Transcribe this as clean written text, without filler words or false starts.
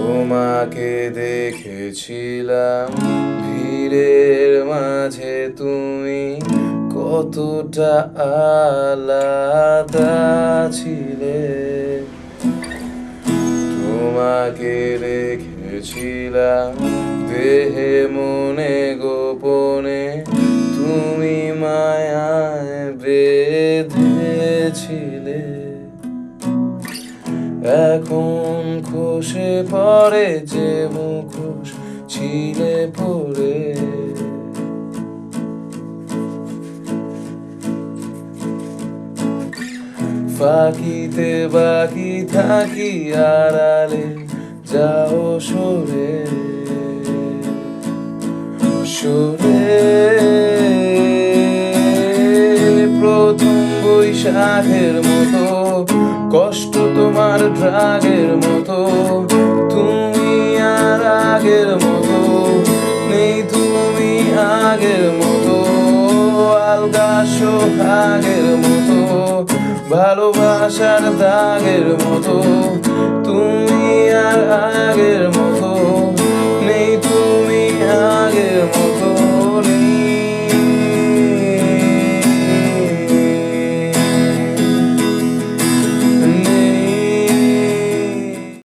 তোমাকে দেখেছিলাম ভিড়ের মাঝে, তুমি কতটা আলাদা ছিলে। তোমাকে রেখেছিলাম দেহে মনে গোপনে, তুমি মায়ায় বেঁধেছিলে। এখন খসে পড়ে যে মুখোশ ছিলে পড়ে, ফাঁকিতে বাকি থাকি আড়ালে যাও সরে সরে। প্রথম বৈশাখের মতো কষ্ট তোমার ড্রাগের মতো, তুমি আর আগের মতো নেই, তুমি আগের মতো আলগা সোহাগের মতো, ভালোবাসার দাগের মতো তুমি